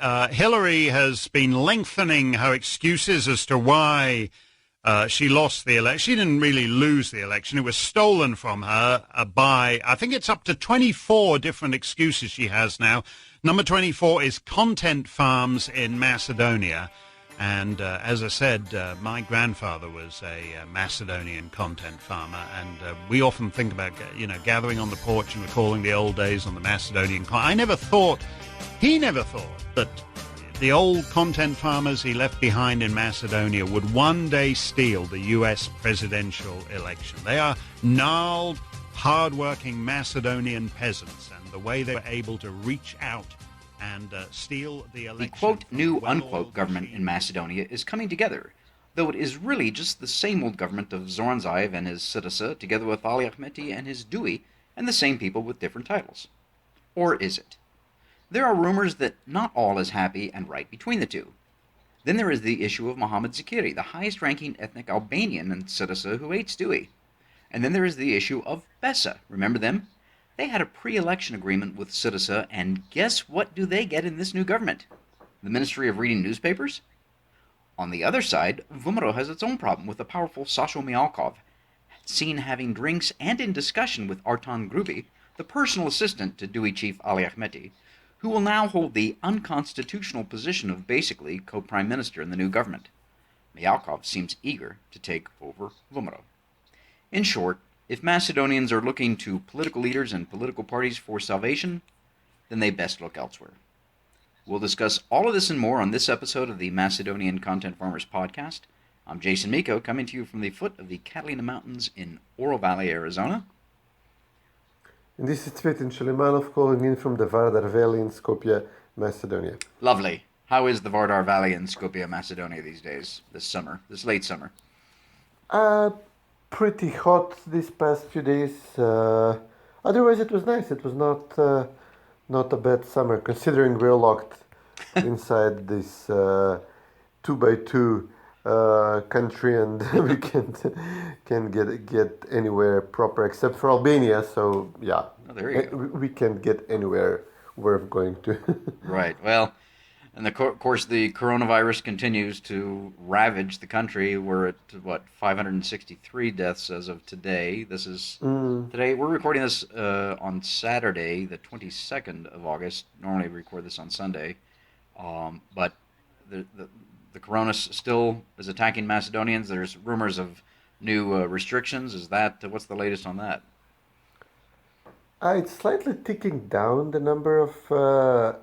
Hillary has been lengthening her excuses as to why she lost the election. She didn't really lose the election. It was stolen from her by, I think it's up to 24 different excuses she has now. Number 24 is content farms in Macedonia. And as I said, my grandfather was a Macedonian content farmer, and we often think about, gathering on the porch and recalling the old days on the Macedonian. He never thought that the old content farmers he left behind in Macedonia would one day steal the U.S. presidential election. They are gnarled, hard-working Macedonian peasants, and the way they were able to reach out and steal the election. The quote new unquote government in Macedonia is coming together, though it is really just the same old government of Zoran Zaev and his Syriza, together with Ali Ahmeti and his Dewey, and the same people with different titles. Or is it? There are rumors that not all is happy and right between the two. Then there is the issue of Mohammed Zakiri, the highest-ranking ethnic Albanian in Syriza who hates Dewey. And then there is the issue of Besa. Remember them? They had a pre-election agreement with Syriza, and guess what do they get in this new government? The Ministry of Reading Newspapers? On the other side, VMRO has its own problem with the powerful Sasho Mijalkov, seen having drinks and in discussion with Artan Grubi, the personal assistant to Dewey chief Ali Ahmeti, who will now hold the unconstitutional position of basically co-prime minister in the new government. Mijalkov seems eager to take over VMRO. In short, if Macedonians are looking to political leaders and political parties for salvation, then they best look elsewhere. We'll discuss all of this and more on this episode of the Macedonian Content Farmers Podcast. I'm Jason Miko, coming to you from the foot of the Catalina Mountains in Oro Valley, Arizona. And this is Cvetin and Jason calling in from the Vardar Valley in Skopje, Macedonia. Lovely. How is the Vardar Valley in Skopje, Macedonia these days, this late summer? Pretty hot these past few days. Otherwise, it was nice. It was not a bad summer, considering we're locked inside this 2x2 country, and we can't get anywhere proper except for Albania. So yeah, there you go. We can't get anywhere we're going to. Right. Well. And of course, the coronavirus continues to ravage the country. We're at, 563 deaths as of today. This is today. We're recording this on Saturday, the 22nd of August. Normally, we record this on Sunday. But the corona still is attacking Macedonians. There's rumors of new restrictions. What's the latest on that? It's slightly ticking down, the number of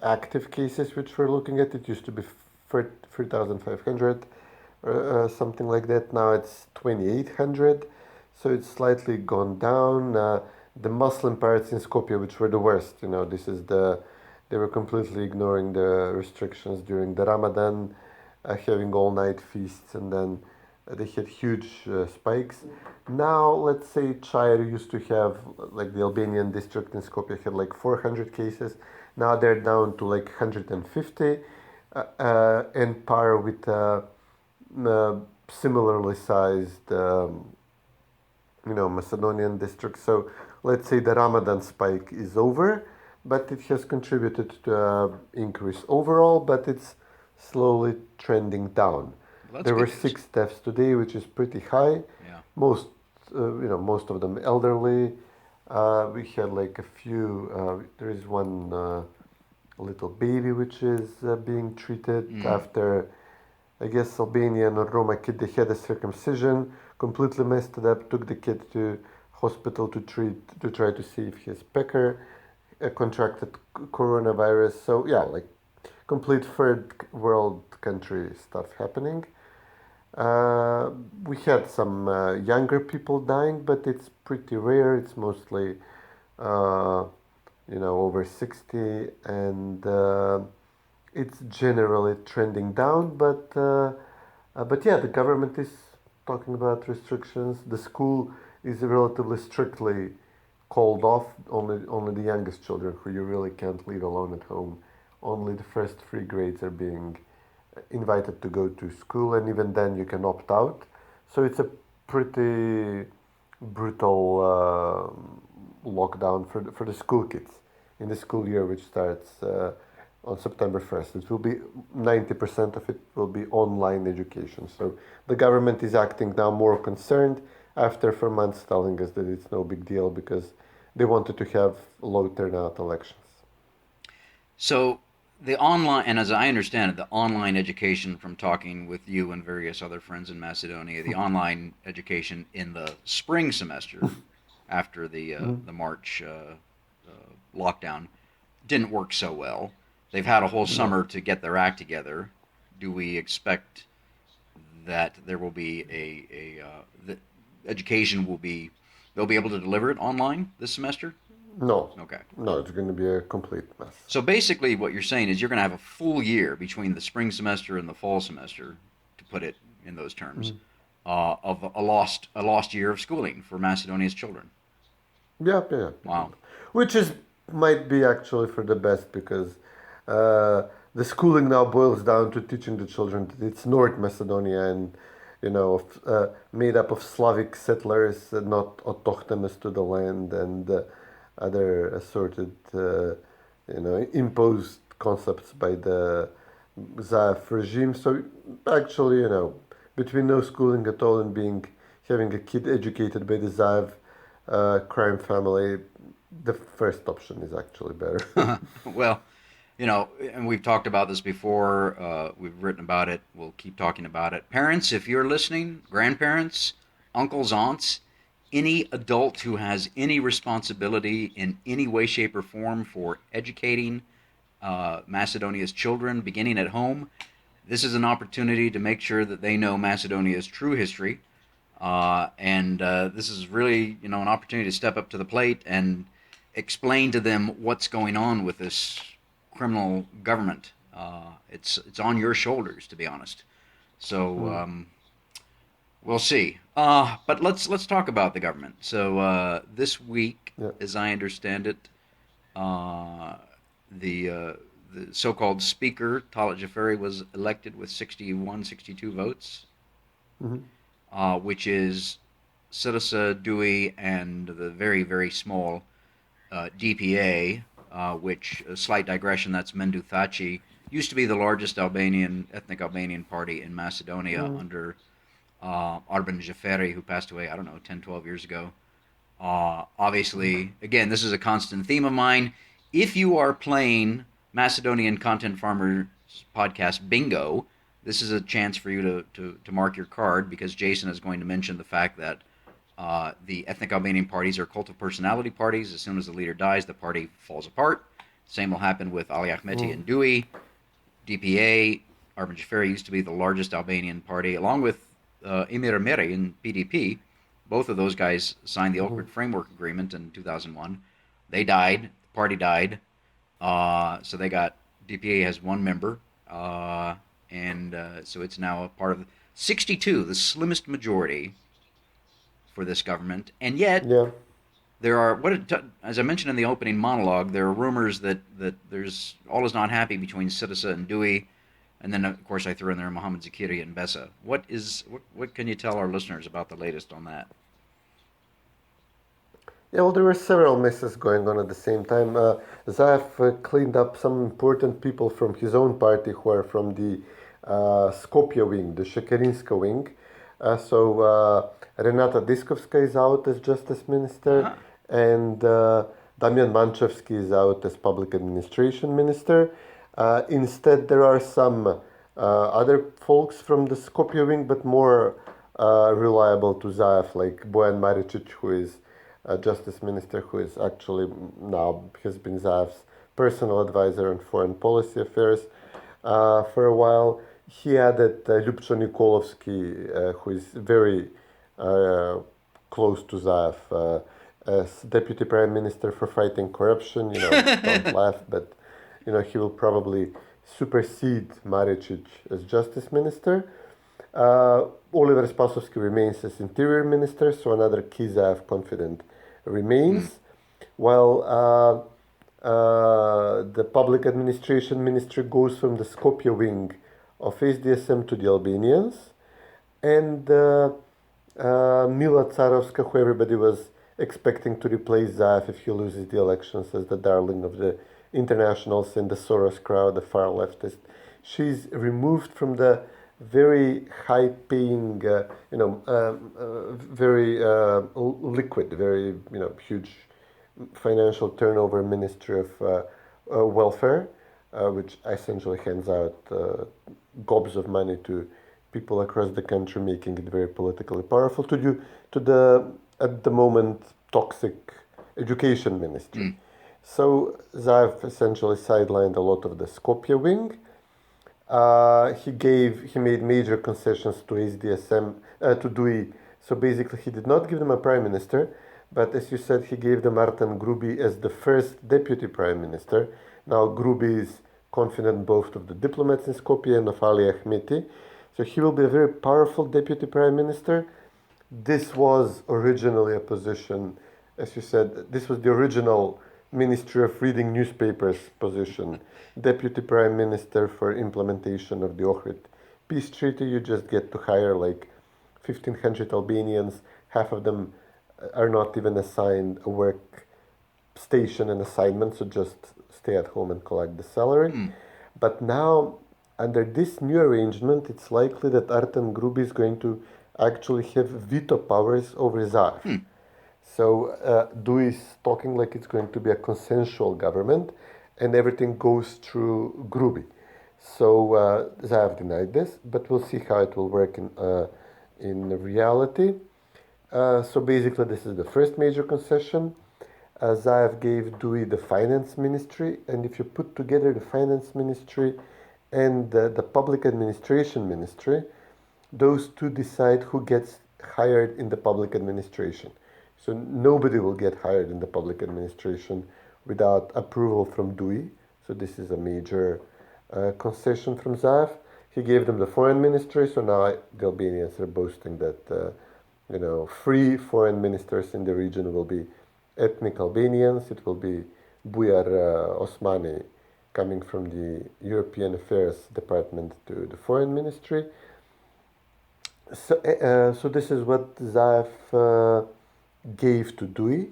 active cases which we're looking at. It used to be 3,500 or something like that. Now it's 2,800, so it's slightly gone down. The Muslim parts in Skopje, which were the worst, they were completely ignoring the restrictions during the Ramadan, having all-night feasts, and then they had huge spikes. Now, let's say Chire used to have, like the Albanian district in Skopje had like 400 cases. Now they're down to like 150, and par with similarly sized, Macedonian district. So let's say the Ramadan spike is over, but it has contributed to increase overall, but it's slowly trending down. There were 6 deaths today, which is pretty high. Yeah. Most of them elderly. We had like a few. There is one little baby which is being treated after, I guess, Albanian or Roma kid. They had a circumcision, completely messed it up. Took the kid to hospital to try to see if his pecker contracted coronavirus. So yeah, like complete third world country stuff happening. We had some younger people dying, but it's pretty rare. It's mostly, over 60, and it's generally trending down. But yeah, the government is talking about restrictions. The school is relatively strictly called off. Only the youngest children who you really can't leave alone at home. Only the first 3 grades are being invited to go to school, and even then you can opt out. So it's a pretty brutal lockdown for the school kids in the school year, which starts on September 1st. It will be 90% of it will be online education. So the government is acting now more concerned after for months telling us that it's no big deal because they wanted to have low turnout elections. So the online, and as I understand it, the online education from talking with you and various other friends in Macedonia, the online education in the spring semester after the March lockdown didn't work so well. They've had a whole summer to get their act together. Do we expect that there will be the education will be they'll be able to deliver it online this semester? No. Okay. No, it's going to be a complete mess. So basically, what you're saying is you're going to have a full year between the spring semester and the fall semester, to put it in those terms, of a lost year of schooling for Macedonia's children. Yeah. Wow. Which is might be actually for the best because the schooling now boils down to teaching the children that it's North Macedonia and made up of Slavic settlers, not autochthonous to the land, and other assorted, imposed concepts by the Zaev regime. So actually, between no schooling at all and having a kid educated by the Zaev crime family, the first option is actually better. Well, and we've talked about this before. We've written about it. We'll keep talking about it. Parents, if you're listening, grandparents, uncles, aunts, any adult who has any responsibility in any way, shape, or form for educating Macedonia's children, beginning at home, this is an opportunity to make sure that they know Macedonia's true history. And this is really, an opportunity to step up to the plate and explain to them what's going on with this criminal government. It's on your shoulders, to be honest. So we'll see. But let's talk about the government. So this week, as I understand it, the so-called speaker, Talat Jafari, was elected with 62 votes, which is Sirisa, Dewey, and the very, very small DPA, which, a slight digression, that's Mendu Thaci, used to be the largest ethnic Albanian party in Macedonia under Arben Jafari, who passed away, 10, 12 years ago. Obviously, again, this is a constant theme of mine. If you are playing Macedonian Content Farmers podcast bingo, this is a chance for you to mark your card, because Jason is going to mention the fact that the ethnic Albanian parties are cult of personality parties. As soon as the leader dies, the party falls apart. Same will happen with Ali Ahmeti and Dewey. DPA, Arben Jafari, used to be the largest Albanian party, along with Emir Meri in PDP. Both of those guys signed the Ohrid Framework Agreement in 2001. They died. The party died. So they got, DPA has one member. And so it's now a part of 62, the slimmest majority for this government. And yet, there are, as I mentioned in the opening monologue, there are rumors that there's all is not happy between Sirisa and Dewey. And then, of course, I threw in there Mohammed Zakiri and Bessa. What can you tell our listeners about the latest on that? Yeah, well, there were several messes going on at the same time. Zaev cleaned up some important people from his own party who are from the Skopje wing, the Shekerinska wing. So Renata Diskovska is out as justice minister, and Damian Manchevsky is out as public administration minister. Instead, there are some other folks from the Skopje wing, but more reliable to Zaev, like Bojan Maricic, who is justice minister, who is actually now has been Zaev's personal advisor on foreign policy affairs for a while. He added Ljubčo Nikolovsky, who is very close to Zaev, as deputy prime minister for fighting corruption. Don't laugh, but he will probably supersede Maricic as justice minister. Oliver Spasovski remains as interior minister, so another key Zaev confidant remains, while the public administration ministry goes from the Skopje wing of SDSM to the Albanians, and Mila Tsarovska, who everybody was expecting to replace Zaev if he loses the elections, as the darling of the internationals in the Soros crowd, the far leftist. She's removed from the very high-paying, very liquid, very huge financial turnover Ministry of Welfare, which essentially hands out gobs of money to people across the country, making it very politically powerful. To the at the moment toxic education ministry. So Zaev essentially sidelined a lot of the Skopje wing. He made major concessions to SDSM, to DUI. So basically, he did not give them a prime minister, but as you said, he gave them Artan Grubi as the first deputy prime minister. Now Grubi is confident both of the diplomats in Skopje and of Ali Ahmeti. So he will be a very powerful deputy prime minister. This was originally a position, as you said, this was the original Ministry of Reading Newspapers position. Deputy Prime Minister for implementation of the Ohrid Peace Treaty. You just get to hire like 1,500 Albanians. Half of them are not even assigned a work station and assignment, so just stay at home and collect the salary. But now, under this new arrangement, it's likely that Artan Grubi is going to actually have veto powers over Zaev. So DUI is talking like it's going to be a consensual government, and everything goes through Grubi. So Zaev denied this, but we'll see how it will work in reality. So basically, this is the first major concession. Zaev gave DUI the finance ministry, and if you put together the finance ministry and the public administration ministry, those two decide who gets hired in the public administration. So nobody will get hired in the public administration without approval from DUI. So this is a major concession from Zaev. He gave them the foreign ministry, so now the Albanians are boasting that free foreign ministers in the region will be ethnic Albanians. It will be Bujar Osmani coming from the European Affairs Department to the foreign ministry. So this is what Zaev gave to DUI,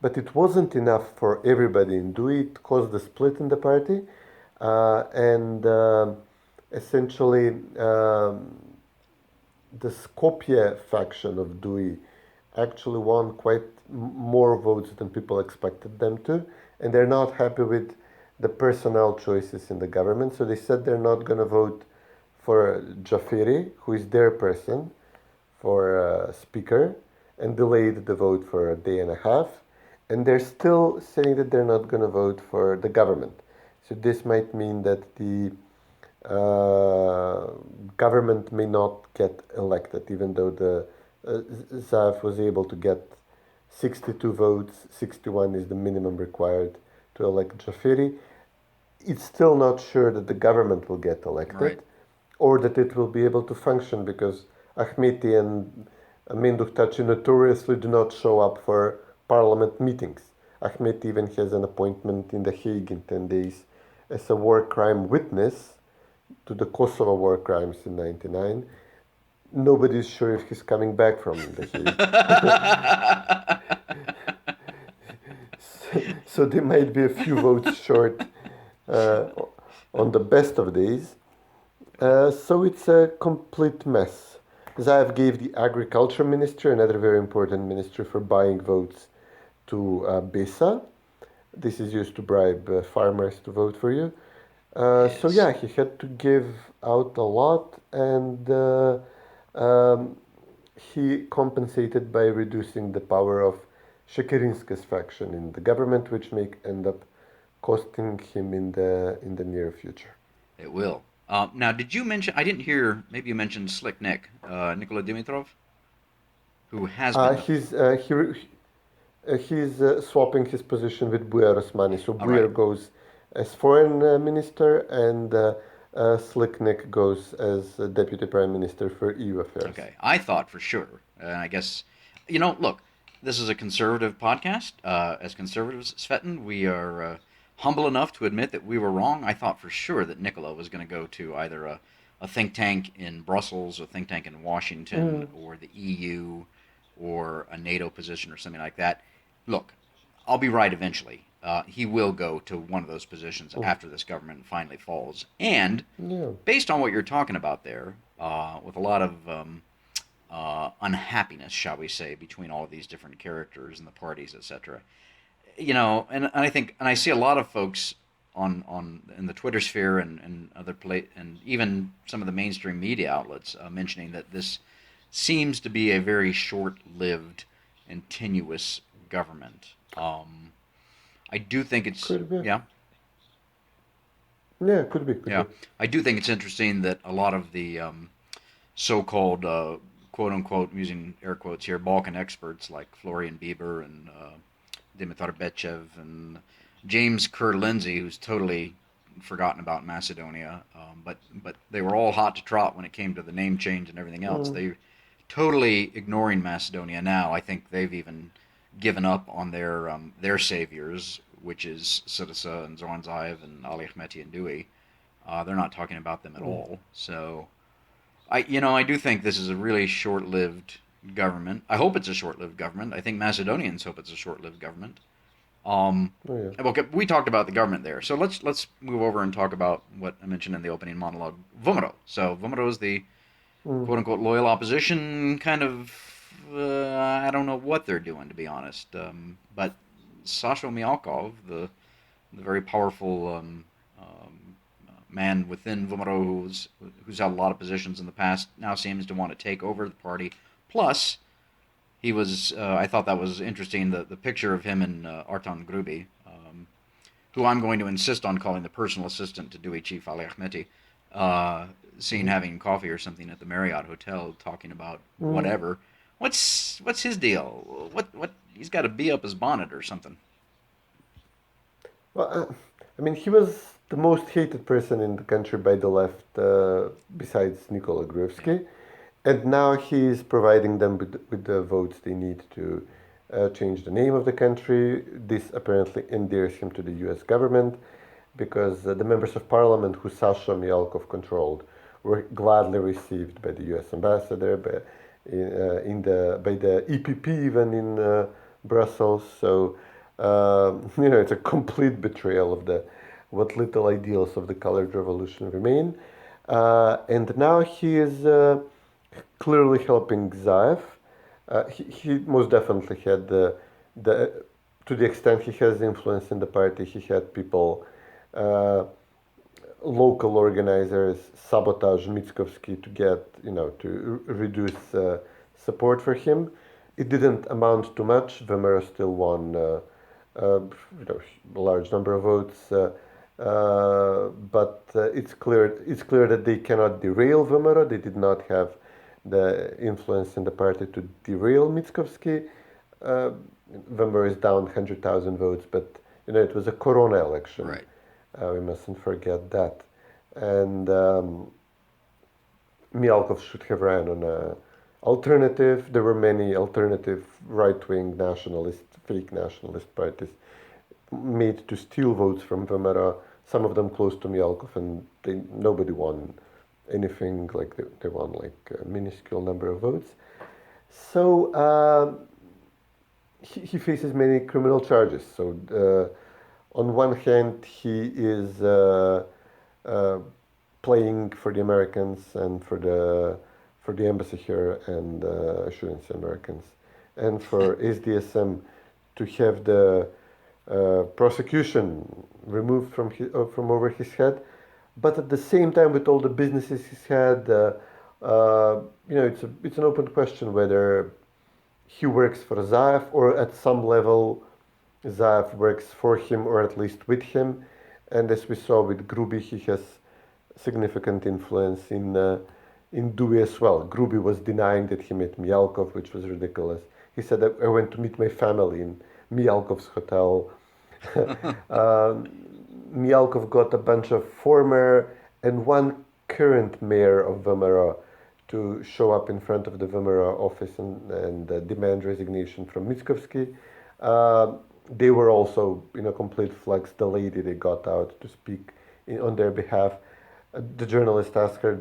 but it wasn't enough for everybody in DUI. It caused a split in the party, and essentially the Skopje faction of DUI actually won quite more votes than people expected them to, and they're not happy with the personnel choices in the government. So they said they're not going to vote for Jafiri, who is their person, for speaker, and delayed the vote for a day and a half. And they're still saying that they're not going to vote for the government. So this might mean that the government may not get elected, even though the Zaev was able to get 62 votes. 61 is the minimum required to elect Jafiri. It's still not sure that the government will get elected, Right. or that it will be able to function, because Ahmeti and Menduktachi notoriously do not show up for parliament meetings. Ahmeti even has an appointment in The Hague in 10 days as a war crime witness to the Kosovo war crimes in 1999. Nobody's sure if he's coming back from The Hague. So they might be a few votes short on the best of days. So it's a complete mess. Zaev gave the agriculture ministry, another very important ministry, for buying votes to Besa. This is used to bribe farmers to vote for you. So yeah, he had to give out a lot, and he compensated by reducing the power of Shekerinska's faction in the government, which may end up costing him in the near future. It will. Now, did you mention, I didn't hear, maybe you mentioned Slick Nick, Nikola Dimitrov, who has been... He's swapping his position with Bujar Osmani. So Bujar right. goes as foreign minister, and Slick Nick goes as deputy prime minister for EU affairs. Okay, I thought for sure, I guess, look, this is a conservative podcast. As conservatives, Cvetin, we are humble enough to admit that we were wrong. I thought for sure that Nikola was going to go to either a think tank in Brussels, a think tank in Washington, or the EU, or a NATO position or something like that. Look, I'll be right eventually. He will go to one of those positions after this government finally falls. And Yeah. based on what you're talking about there, with a lot of unhappiness, shall we say, between all of these different characters and the parties, etc. And I think, and I see a lot of folks on in the Twitter sphere and and even some of the mainstream media outlets mentioning that this seems to be a very short-lived and tenuous government. I do think it's Could be. yeah. Yeah, could be, could Yeah, be. I do think it's interesting that a lot of the so-called quote unquote, I'm using air quotes here, Balkan experts like Florian Bieber and Dimitar Bechev and James Kerr Lindsay, who's totally forgotten about Macedonia, but they were all hot to trot when it came to the name change and everything else. Mm. They totally ignoring Macedonia now. I think they've even given up on their saviors, which is Sitisa and Zornzaev and Ali Ahmeti and Dewey. They're not talking about them at Mm. all. So I do think this is a really short-lived government. I hope it's a short-lived government. I think Macedonians hope it's a short-lived government. Oh, yeah. Okay, we talked about the government there, so let's move over and talk about what I mentioned in the opening monologue, VMRO. So VMRO is the Mm. quote-unquote loyal opposition, kind of. I don't know what they're doing, to be honest. But Sasho Mijalkov, the very powerful man within VMRO who's held a lot of positions in the past, now seems to want to take over the party. Plus, he was. I thought that was interesting. The picture of him and Artan Grubi, who I'm going to insist on calling the personal assistant to Dewey Chief Ali Ahmeti, seen having coffee or something at the Marriott Hotel, talking about Mm. whatever. What's his deal? What he's got to be up his bonnet or something. Well, I mean, he was the most hated person in the country by the left, besides Nikola Yeah. Gruevski. And now he's providing them with the votes they need to change the name of the country. This apparently endears him to the US government because the members of parliament who Sasha Mijalkov controlled were gladly received by the US ambassador, by the EPP even in Brussels. So, it's a complete betrayal of the what little ideals of the colored revolution remain. And now he is clearly helping Zaev. He most definitely had the to the extent he has influence in the party, he had people, uh, local organizers sabotage Mitskovsky to get, reduce support for him. It didn't amount to much. VMRO still won uh, a large number of votes, but it's clear that they cannot derail VMRO. They did not have the influence in the party to derail Mitskovsky. Uh, VMRO is down 100,000 votes, but it was a Corona election. Right. We mustn't forget that. And Mialkov should have ran on a alternative. There were many alternative right-wing nationalist, fake nationalist parties made to steal votes from VMRO, some of them close to Mialkov, and nobody won anything. Like they won like a minuscule number of votes. So he faces many criminal charges. So on one hand, he is playing for the Americans and for the embassy here, and I shouldn't say Americans, and for SDSM to have the prosecution removed from over his head, but at the same time, with all the businesses he's had, it's an open question whether he works for Zaev or at some level Zaev works for him or at least with him. And as we saw with Grubi, he has significant influence in Dewey as well. Grubi was denying that he met Mijalkov, which was ridiculous. He said that I went to meet my family in Mijalkov's hotel. Mijalkov got a bunch of former and one current mayor of VMRO to show up in front of the VMRO office and demand resignation from Mitskovsky. They were also in a complete flux. The lady they got out to speak on their behalf. The journalist asked her,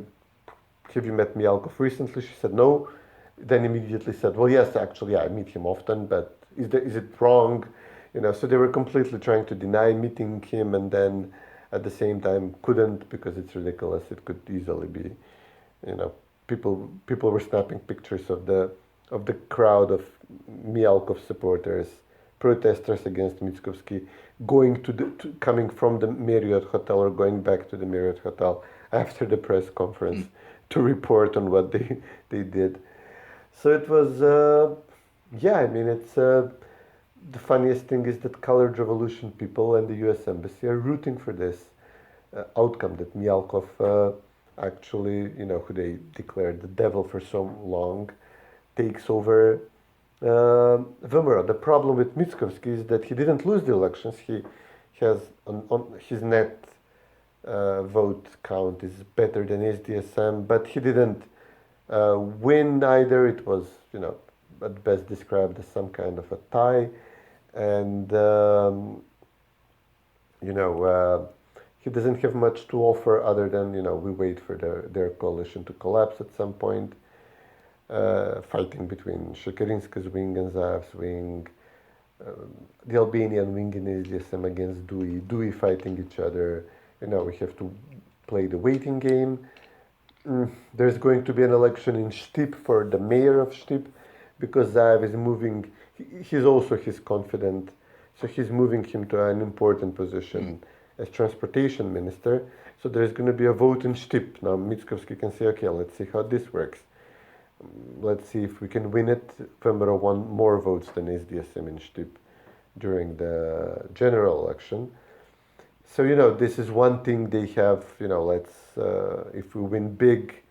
"Have you met Mijalkov recently?" She said no. Then immediately said, "Well, yes, actually, I meet him often, but is it wrong? So they were completely trying to deny meeting him, and then at the same time couldn't because it's ridiculous. It could easily be, you know, people were snapping pictures of the crowd of Mijalkov supporters, protesters against Mickovsky, coming from the Marriott Hotel or going back to the Marriott Hotel after the press conference to report on what they did. So it was, it's the funniest thing is that Colored Revolution people and the U.S. Embassy are rooting for this outcome that Mijalkov actually, who they declared the devil for so long, takes over VMRO. The problem with Mickovsky is that he didn't lose the elections. He has on his net vote count is better than SDSM, but he didn't win either. It was, at best described as some kind of a tie, and he doesn't have much to offer other than we wait for their coalition to collapse at some point. Fighting between Shekerinska's wing and Zaev's wing, the Albanian wing in SDSM against Dewey fighting each other. We have to play the waiting game. There's going to be an election in Štip for the mayor of Štip because Zaev is moving. He's also his confidant, so he's moving him to an important position as transportation minister. So there's going to be a vote in Štip. Now Mickovsky can say, okay, let's see how this works. Let's see if we can win it. VMRO won more votes than SDSM in Štip during the general election. So, this is one thing they have, if we win big,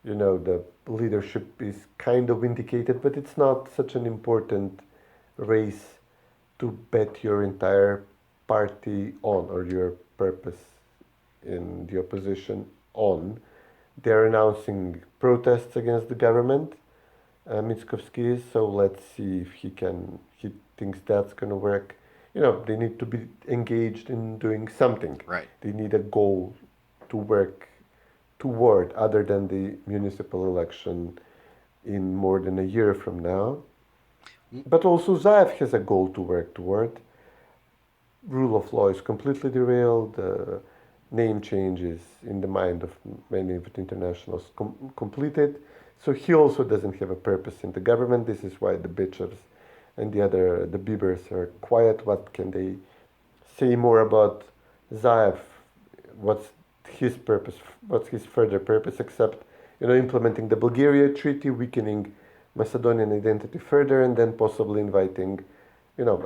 the leadership is kind of vindicated, but it's not such an important race to bet your entire party on or your purpose in the opposition on. They're announcing protests against the government, Mickovsky is, so let's see if he thinks that's going to work. They need to be engaged in doing something. Right. They need a goal to work toward other than the municipal election in more than a year from now. But also Zaev has a goal to work toward. Rule of law is completely derailed. Name changes in the mind of many of the internationals completed. So he also doesn't have a purpose in the government. This is why the Bitchers and the Biebers are quiet. What can they say more about Zaev? What's his purpose? What's his further purpose except, implementing the Bulgaria Treaty, weakening Macedonian identity further, and then possibly inviting,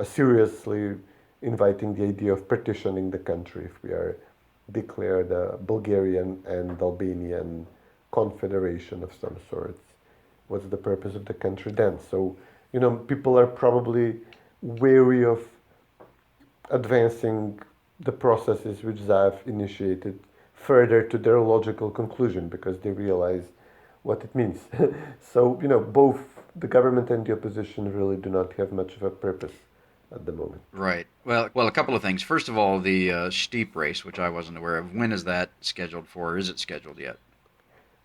seriously inviting the idea of partitioning the country if we are declared a Bulgarian and Albanian confederation of some sort. What's the purpose of the country then? So, people are probably wary of advancing the processes which Zaev initiated further to their logical conclusion because they realize what it means. So, both the government and the opposition really do not have much of a purpose at the moment. Right. Well, a couple of things. First of all, the Štip race, which I wasn't aware of. When is that scheduled for? Is it scheduled yet?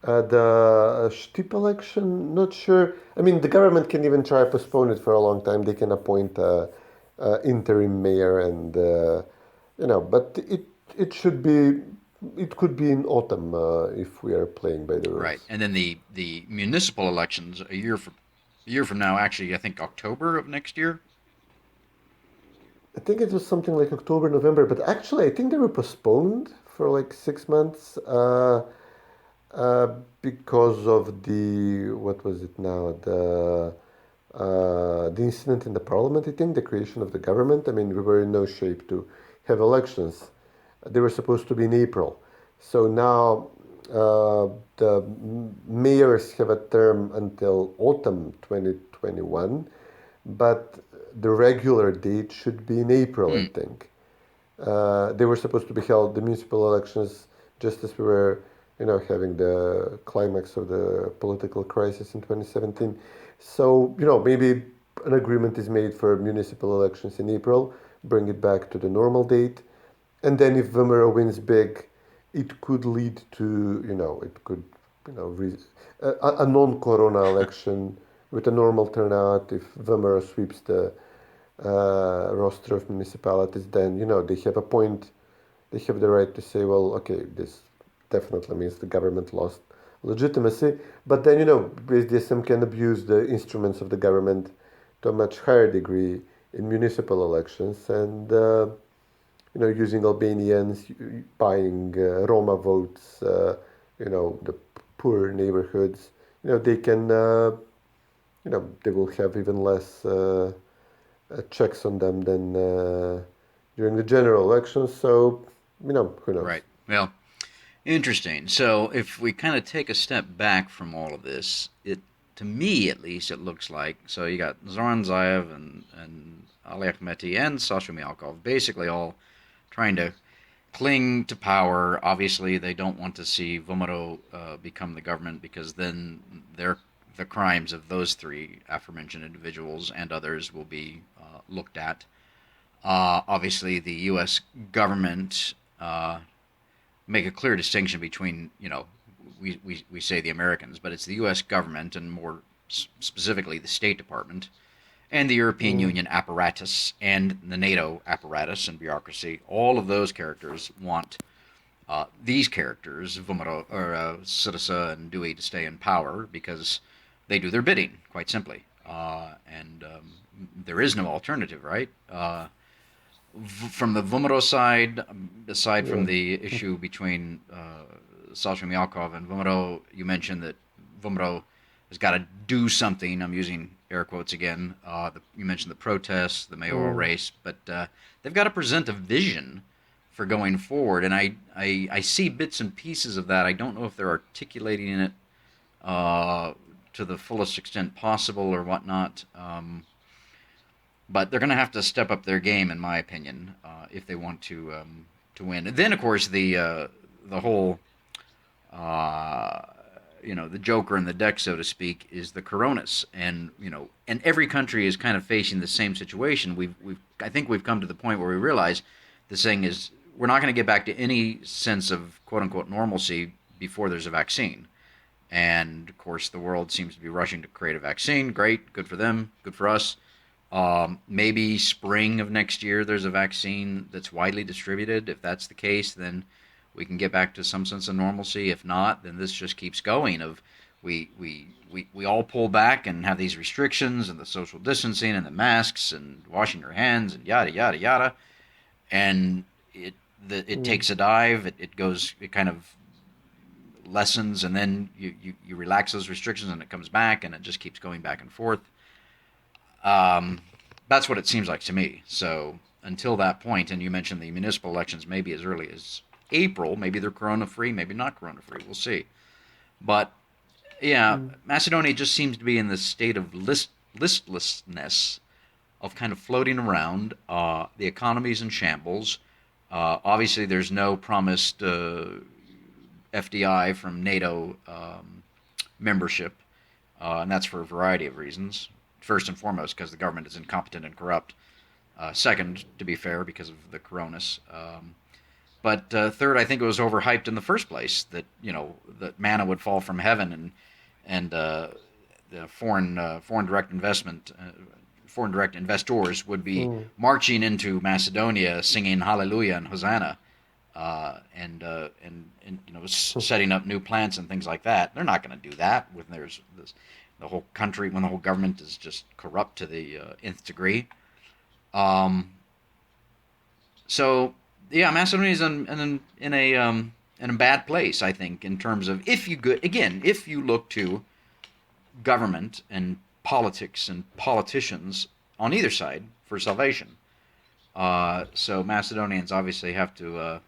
The Štip election, not sure. I mean, the government can even try to postpone it for a long time. They can appoint a interim mayor, and but it should be. It could be in autumn if we are playing by the rules. Right, and then the municipal elections a year from now. Actually, I think October of next year. I think it was something like October, November, but actually I think they were postponed for like 6 months because of what was it now, the incident in the parliament, I think, the creation of the government. I mean, we were in no shape to have elections. They were supposed to be in April. So now the mayors have a term until autumn 2021, but the regular date should be in April, I think. They were supposed to be held, the municipal elections, just as we were, having the climax of the political crisis in 2017. So, maybe an agreement is made for municipal elections in April, bring it back to the normal date. And then if VMRO wins big, it could lead to, a non-corona election with a normal turnout if VMRO sweeps the roster of municipalities, then they have a point. They have the right to say, well, okay, this definitely means the government lost legitimacy. But then BSDSM can abuse the instruments of the government to a much higher degree in municipal elections, and using Albanians, buying Roma votes, the poor neighborhoods. They can, they will have even less checks on them than during the general elections. So, who knows? Right. Well, interesting. So if we kind of take a step back from all of this, to me at least, it looks like, so you got Zoran Zaev and Ali Ahmeti and Sasho Mijalkov basically all trying to cling to power. Obviously, they don't want to see VMRO become the government, because then the crimes of those three aforementioned individuals and others will be looked at. Obviously, the U.S. government make a clear distinction between, we say the Americans, but it's the U.S. government, and more specifically the State Department, and the European Union apparatus, and the NATO apparatus and bureaucracy. All of those characters want these characters, VMRO, or Syriza and Dewey, to stay in power, because they do their bidding, quite simply. And there is no alternative, right? From the VMRO side, aside from the issue between Sasho Mijalkov and VMRO, you mentioned that VMRO has got to do something. I'm using air quotes again. You mentioned the protests, the mayoral race, but they've got to present a vision for going forward. And I see bits and pieces of that. I don't know if they're articulating it to the fullest extent possible or whatnot. But they're going to have to step up their game, in my opinion, if they want to win. And then, of course, the whole the joker in the deck, so to speak, is the coronas, and and every country is kind of facing the same situation. I think we've come to the point where we realize this thing is, we're not going to get back to any sense of quote unquote normalcy before there's a vaccine. And of course, the world seems to be rushing to create a vaccine. Great, good for them, good for us. Maybe spring of next year there's a vaccine that's widely distributed. If that's the case, then we can get back to some sense of normalcy. If not, then this just keeps going. We all pull back and have these restrictions and the social distancing and the masks and washing your hands and yada yada yada, and it takes a dive. It kind of lessens, and then you relax those restrictions and it comes back, and it just keeps going back and forth. That's what it seems like to me. So until that point, and you mentioned the municipal elections maybe as early as April, maybe they're corona-free, maybe not corona-free, we'll see. But yeah, Macedonia just seems to be in this state of listlessness, of kind of floating around. The economy's in shambles. Obviously, there's no promised FDI from NATO membership, and that's for a variety of reasons. First and foremost, because the government is incompetent and corrupt. Second, to be fair, because of the coronas. But third, I think it was overhyped in the first place, that that manna would fall from heaven, and the foreign direct investors would be marching into Macedonia singing Hallelujah and Hosanna, and setting up new plants and things like that. They're not going to do that when there's the whole country, when the whole government is just corrupt to the nth degree. So yeah, Macedonia is in a bad place, I think, in terms of, if you look to government and politics and politicians on either side for salvation. So Macedonians obviously have to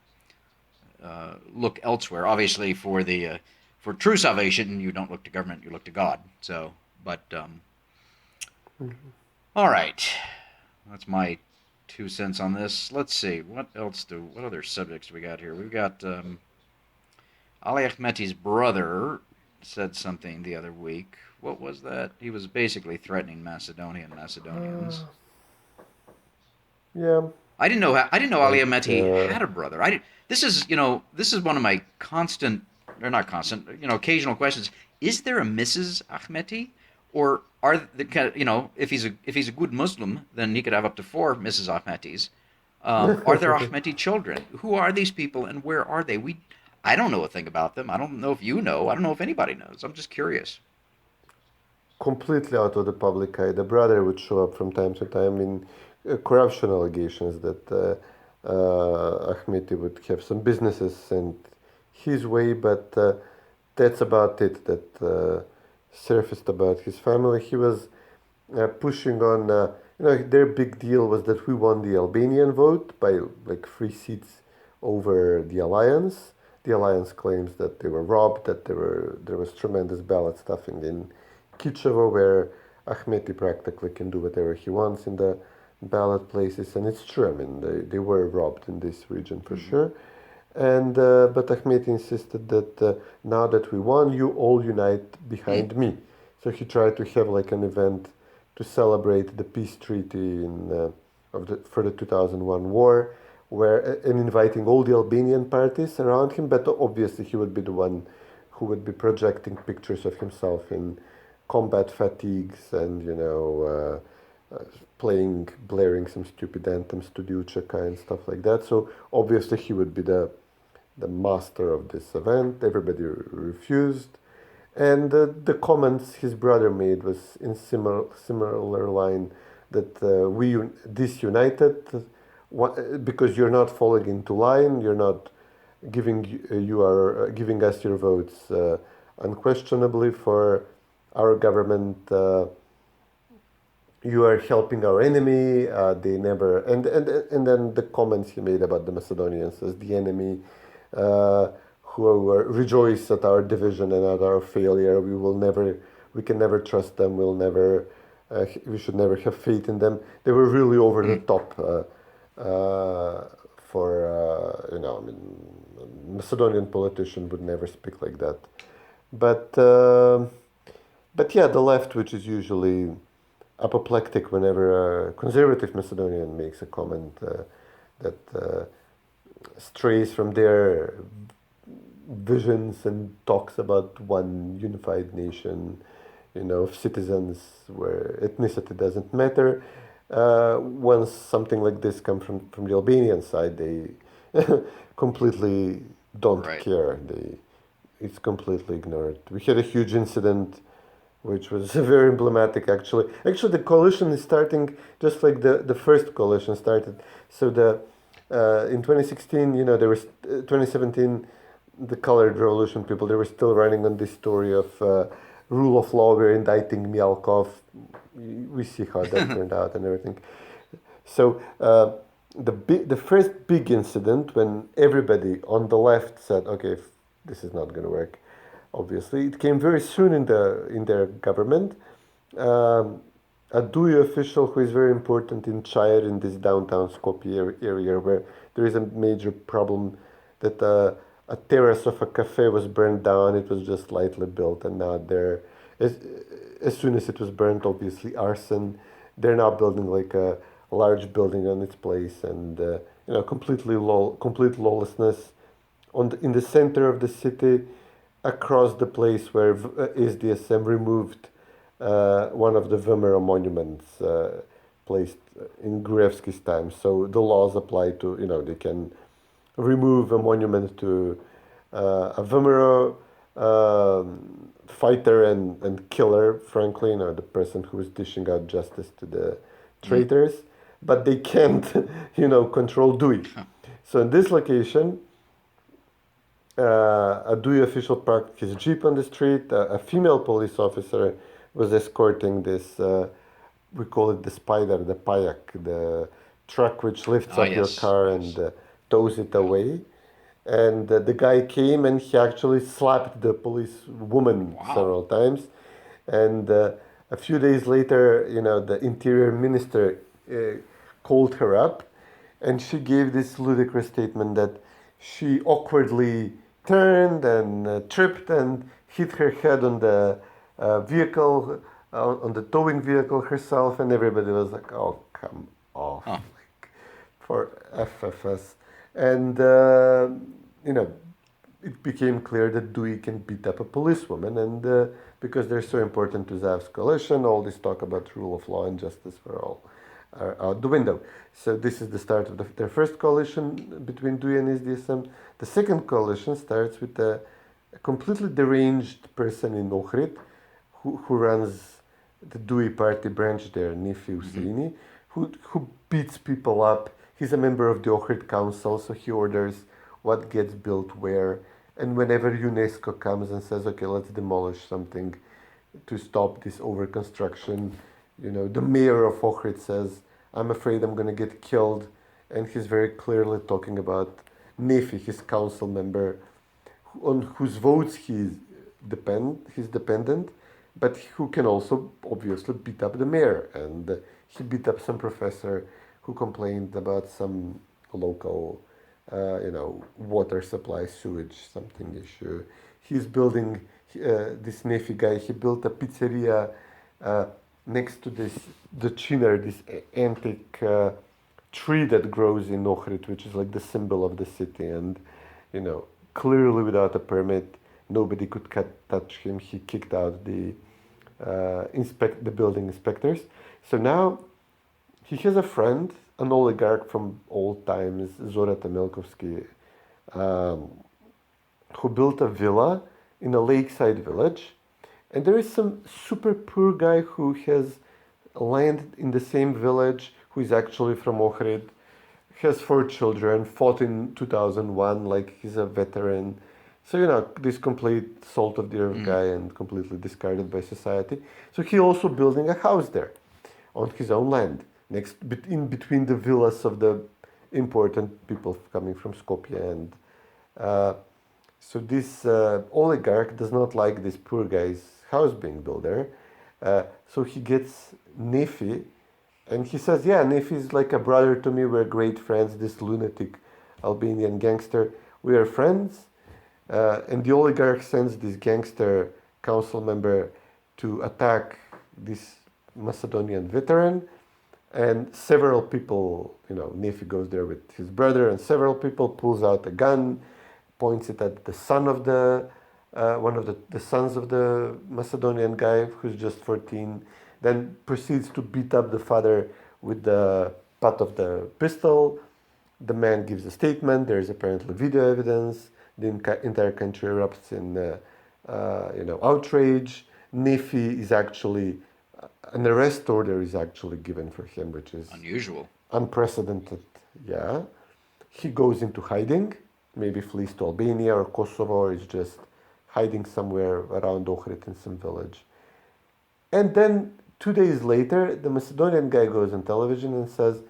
look elsewhere. Obviously, for true salvation, you don't look to government; you look to God. So, but all right, that's my 2 cents on this. Let's see, what other subjects we got here? We've got Ali Ahmeti's brother said something the other week. What was that? He was basically threatening Macedonia and Macedonians. Yeah. I didn't know Ali Ahmeti had a brother. This is one of my occasional questions. Is there a Mrs. Ahmeti, Or are the if he's a good Muslim, then he could have up to 4 Mrs. Ahmetis. Are there Ahmeti children? Who are these people and where are they? I don't know a thing about them. I don't know if you know. I don't know if anybody knows. I'm just curious. Completely out of the public eye. The brother would show up from time to time in corruption allegations that Ahmeti would have some businesses sent his way, but that's about it that surfaced about his family. He was pushing on, their big deal was that we won the Albanian vote by like 3 seats over the alliance. The alliance claims that they were robbed, that there was tremendous ballot stuffing in Kičevo, where Ahmeti practically can do whatever he wants in the ballot places, and it's true. I mean, they were robbed in this region for sure. And but Ahmeti insisted that now that we won, you all unite behind me. So he tried to have like an event to celebrate the peace treaty for the 2001 war, where and inviting all the Albanian parties around him. But obviously, he would be the one who would be projecting pictures of himself in combat fatigues and blaring some stupid anthems to the Ucheka and stuff like that. So obviously, he would be the master of this event. Everybody refused. And the comments his brother made was in similar line that we disunited because you're not falling into line, you're not you are giving us your votes unquestionably for our government. You are helping our enemy. They never and then the comments he made about the Macedonians as the enemy. Who rejoice at our division and at our failure. We can never trust them. We should never have faith in them. They were really over the top Macedonian politician would never speak like that. But yeah, the left, which is usually apoplectic whenever a conservative Macedonian makes a comment that strays from their visions and talks about one unified nation, of citizens where ethnicity doesn't matter. Once something like this comes from the Albanian side, they completely don't care. It's completely ignored. We had a huge incident, which was very emblematic. Actually, the coalition is starting just like the first coalition started. So in 2016, there was 2017. The colored revolution people, they were still running on this story of rule of law. We're indicting Mijalkov. We see how that turned out and everything. So the first big incident when everybody on the left said, okay, this is not going to work. Obviously, it came very soon in their government. A DUI official who is very important in Chire, in this downtown Skopje area, where there is a major problem that a terrace of a cafe was burned down. It was just lightly built, and now as soon as it was burned, obviously arson. They're now building like a large building on its place, and complete lawlessness in the center of the city, across the place where SDSM removed one of the VMRO monuments placed in Gruevski's time. So the laws apply to they can remove a monument to a VMRO fighter and killer, frankly, the person who is dishing out justice to the traitors, but they can't, control DUI. So in this location, a DUI official parked his jeep on the street. A female police officer was escorting this, we call it the spider, the payak, the truck which lifts up your car and tows it away. And the guy came and he actually slapped the police woman several times. And a few days later, the interior minister called her up, and she gave this ludicrous statement that she awkwardly turned and tripped and hit her head on the vehicle, on the towing vehicle herself, and everybody was like, "Oh, come off, like, for FFS." And it became clear that Dewey can beat up a policewoman, and because they're so important to Zav's coalition, all this talk about rule of law and justice for all are out the window. So this is the start of their first coalition between Dewey and SDSM. The second coalition starts with a completely deranged person in Ohrid who runs the Dewey party branch there, Nefi Husseini, who beats people up. He's a member of the Ohrid Council, so he orders what gets built where. And whenever UNESCO comes and says, okay, let's demolish something to stop this overconstruction, the mayor of Ohrid says, I'm afraid I'm going to get killed. And he's very clearly talking about Nefi, his council member, on whose votes he's dependent, but who can also obviously beat up the mayor. And he beat up some professor who complained about some local, water supply, sewage, something issue. He's building, this Nefi guy, he built a pizzeria next to the chinar, this antique tree that grows in Ohrid, which is like the symbol of the city. And, clearly without a permit, nobody could touch him. He kicked out the building inspectors. So now he has a friend, an oligarch from old times, Zorat Amelkovsky, who built a villa in a lakeside village. And there is some super poor guy who has land in the same village, who is actually from Ohrid, has 4 children, fought in 2001, like he's a veteran. So, this complete salt of the earth guy and completely discarded by society. So he also building a house there on his own land, in between the villas of the important people coming from Skopje. And so this oligarch does not like this poor guy's house being built there. So he gets Nefi, and he says, yeah, Nefi is like a brother to me. We're great friends. This lunatic Albanian gangster, we are friends. And the oligarch sends this gangster council member to attack this Macedonian veteran. And several people, Nefi goes there with his brother, and several people pulls out a gun, points it at the son of one of the sons of the Macedonian guy who's just 14, then proceeds to beat up the father with the butt of the pistol. The man gives a statement. There is apparently video evidence. The entire country erupts in, outrage. Nefi is actually, an arrest order is actually given for him, which is unusual, unprecedented. Yeah, he goes into hiding, maybe flees to Albania or Kosovo, or is just hiding somewhere around Ohrid in some village. And then 2 days later, the Macedonian guy goes on television and says,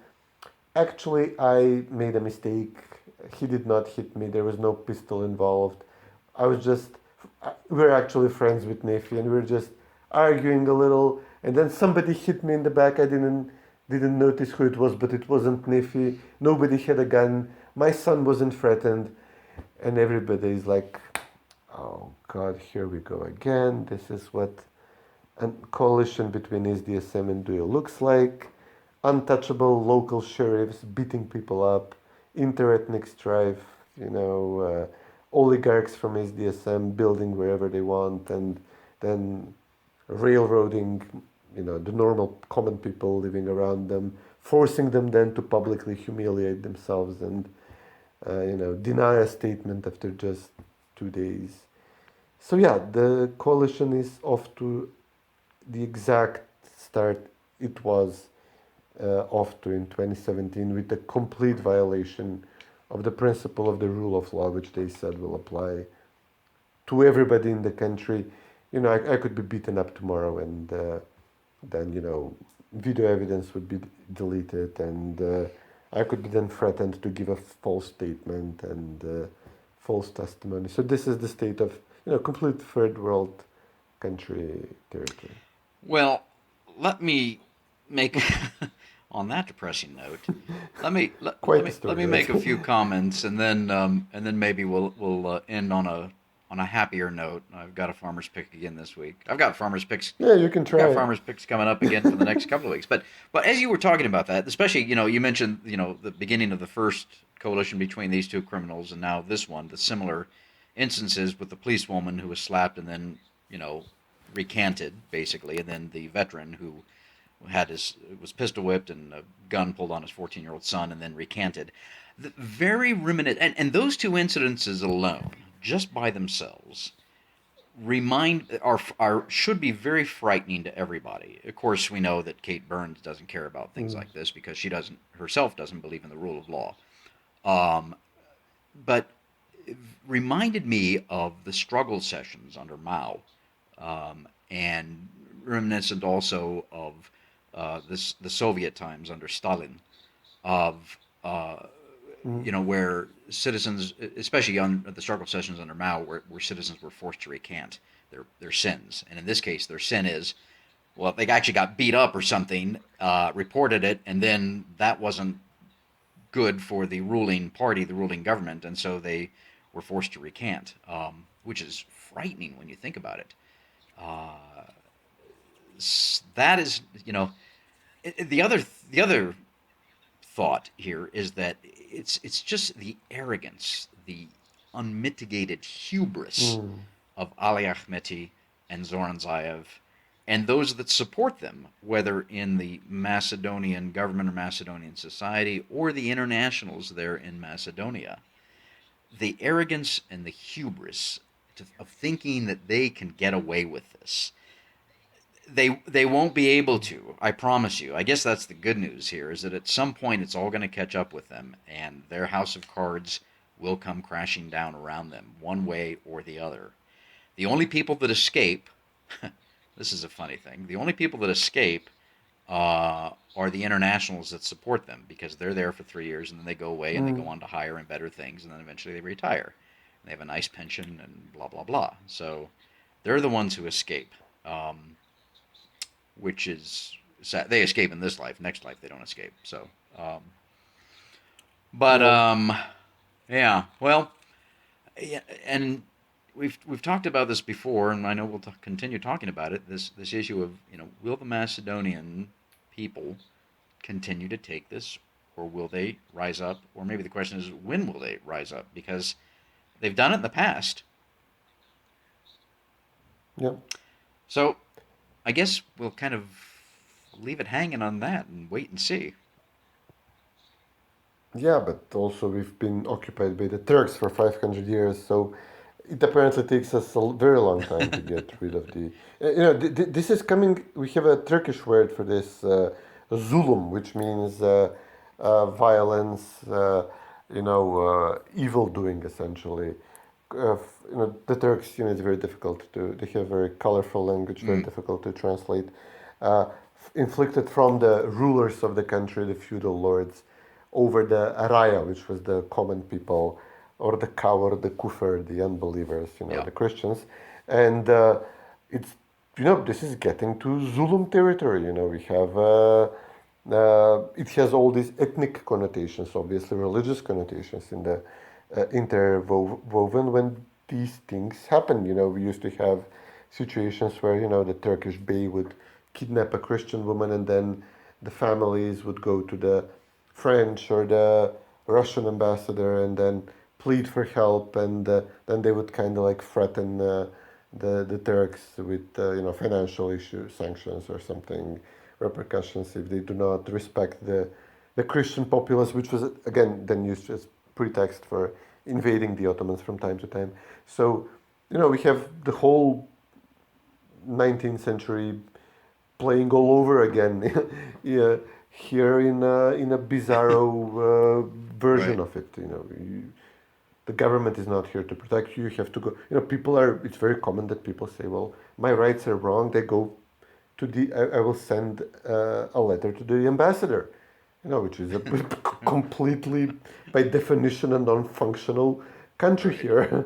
actually, I made a mistake. He did not hit me. There was no pistol involved. We're actually friends with Nefi, and we were just arguing a little. And then somebody hit me in the back. I didn't notice who it was, but it wasn't Nefi. Nobody had a gun. My son wasn't threatened. And everybody is like, oh God, here we go again. This is what a coalition between SDSM and DUI looks like. Untouchable local sheriffs beating people up, interethnic strife, oligarchs from SDSM building wherever they want, and then railroading, the normal common people living around them, forcing them then to publicly humiliate themselves and, deny a statement after just 2 days. So yeah, the coalition is off to the exact start it was off to in 2017, with a complete violation of the principle of the rule of law, which they said will apply to everybody in the country. I could be beaten up tomorrow, and then, video evidence would be deleted, and I could be then threatened to give a false statement and false testimony. So this is the state of, complete third world country territory. Well, let me make on that depressing note. Let me make a few comments, and then maybe we'll end on a happier note. I've got a farmer's pick again this week. I've got farmer's picks. Yeah, you can try. I've got farmer's picks coming up again for the next couple of weeks. But as you were talking about that, especially you mentioned the beginning of the first coalition between these two criminals, and now this one, the similar instances with the policewoman who was slapped and then, recanted, basically, and then the veteran who was pistol whipped and a gun pulled on his 14-year-old son and then recanted. Very ruminant, and those two incidences alone, just by themselves, should be very frightening to everybody. Of course, we know that Kate Burns doesn't care about things like this because she herself doesn't believe in the rule of law. But it reminded me of the struggle sessions under Mao, and reminiscent also of the Soviet times under Stalin, of where citizens, especially on the struggle sessions under Mao, where citizens were forced to recant their sins. And in this case, their sin is, well, they actually got beat up or something, reported it, and then that wasn't good for the ruling party, the ruling government, and so they were forced to recant, which is frightening when you think about it. That is, the other thought here is that it's just the arrogance, the unmitigated hubris of Ali Ahmeti and Zoran Zaev and those that support them, whether in the Macedonian government or Macedonian society or the internationals there in Macedonia. The arrogance and the hubris of thinking that they can get away with this. They won't be able to, I promise you. I guess that's the good news here, is that at some point it's all going to catch up with them, and their house of cards will come crashing down around them, one way or the other. The only people that escape, this is a funny thing, the only people that escape are the internationals that support them, because they're there for 3 years, and then they go away, and they go on to higher and better things, and then eventually they retire. And they have a nice pension, and blah, blah, blah. So they're the ones who escape. Which is sad. They escape in this life. Next life, they don't escape. So, yeah. Well, yeah, and we've talked about this before, and I know we'll continue talking about it. This issue of will the Macedonian people continue to take this, or will they rise up? Or maybe the question is, when will they rise up? Because they've done it in the past. Yep. So I guess we'll kind of leave it hanging on that and wait and see. Yeah, but also we've been occupied by the Turks for 500 years, so it apparently takes us a very long time to get rid of the... this is coming... We have a Turkish word for this, zulum, which means violence, evil doing, essentially. The Turks, it's very difficult they have very colorful language, very difficult to translate. Inflicted from the rulers of the country, the feudal lords, over the araya, which was the common people, or the kawar, the kufr, the unbelievers, the Christians. And it's, this is getting to Zulum territory. We have, it has all these ethnic connotations, obviously religious connotations in the interwoven when these things happen. We used to have situations where, the Turkish bey would kidnap a Christian woman, and then the families would go to the French or the Russian ambassador and then plead for help, and then they would kind of like threaten the Turks with financial issues, sanctions or something, repercussions if they do not respect the Christian populace, which was again then used as pretext for invading the Ottomans from time to time. So, we have the whole 19th century playing all over again yeah, here in a bizarro version of it. The government is not here to protect you. You have to go. It's very common that people say, well, my rights are wrong. They go to I will send a letter to the ambassador. Which is a completely, by definition, a non-functional country here.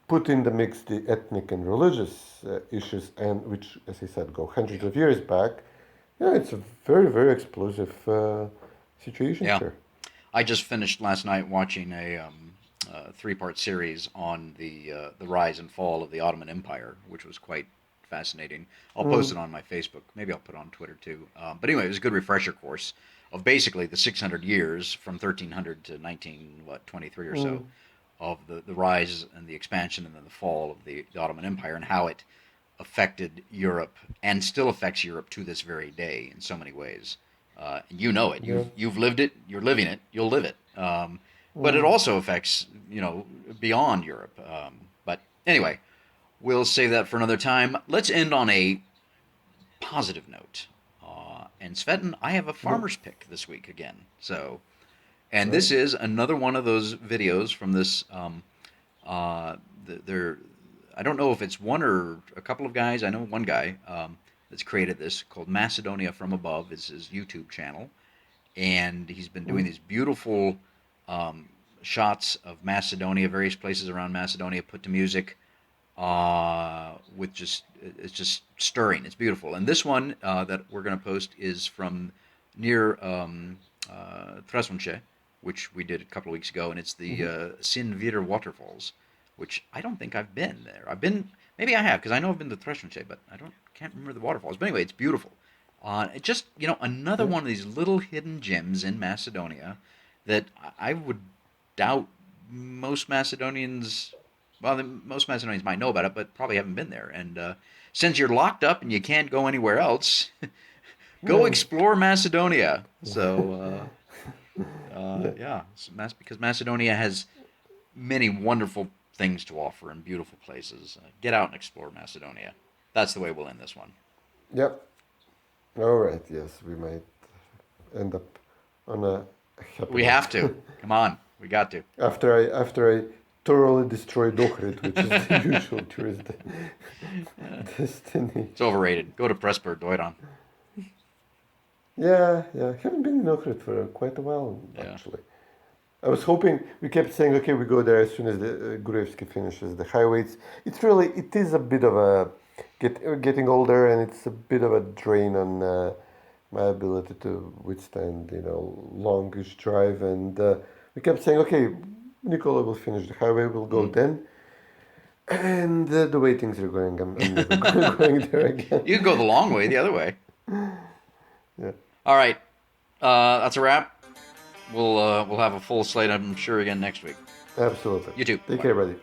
Put in the mix the ethnic and religious issues, and which, as I said, go hundreds of years back. It's a very, very explosive situation here. I just finished last night watching a 3-part series on the rise and fall of the Ottoman Empire, which was quite fascinating. I'll post it on my Facebook. Maybe I'll put it on Twitter too. But anyway, it was a good refresher course of basically the 600 years from 1300 to 1923 or so of the rise and the expansion and then the fall of the Ottoman Empire and how it affected Europe and still affects Europe to this very day in so many ways. And you know it. Yeah. You've lived it. You're living it. You'll live it. But it Mm. also affects, beyond Europe. But anyway, we'll save that for another time. Let's end on a positive note. And Cvetin, I have a farmer's pick this week again. So, and this is another one of those videos from this. I don't know if it's one or a couple of guys. I know one guy that's created this called Macedonia from Above. Is his YouTube channel, and he's been doing these beautiful shots of Macedonia, various places around Macedonia, put to music. It's just stirring. It's beautiful. And this one that we're going to post is from near Tresvonce, which we did a couple of weeks ago, and it's the Sinvir waterfalls, which I don't think I've been there. Maybe I have, because I know I've been to Tresvonce, but can't remember the waterfalls. But anyway, it's beautiful. It just, another one of these little hidden gems in Macedonia that I would doubt most Macedonians might know about it, but probably haven't been there. And since you're locked up and you can't go anywhere else, go explore Macedonia. So, because Macedonia has many wonderful things to offer and beautiful places. Get out and explore Macedonia. That's the way we'll end this one. Yep. All right. Yes, we might end up on a happy We note. have to. Come on. We got to. After I thoroughly destroyed Ohrid, which is the usual tourist destiny. It's overrated. Go to Pressburg, Doiron. Yeah. Haven't been in Ohrid for quite a while, Yeah. actually. I was hoping, we kept saying, okay, we go there as soon as the Gruevski finishes the highway. It is a bit of a, getting older, and it's a bit of a drain on my ability to withstand, longish drive. And we kept saying, okay, Nicola will finish the highway, we'll go then. And the way things are going, I'm never going there again. You can go the long way, the other way. Yeah. All right. That's a wrap. We'll have a full slate, I'm sure, again next week. Absolutely. You too. Take Bye. care, buddy.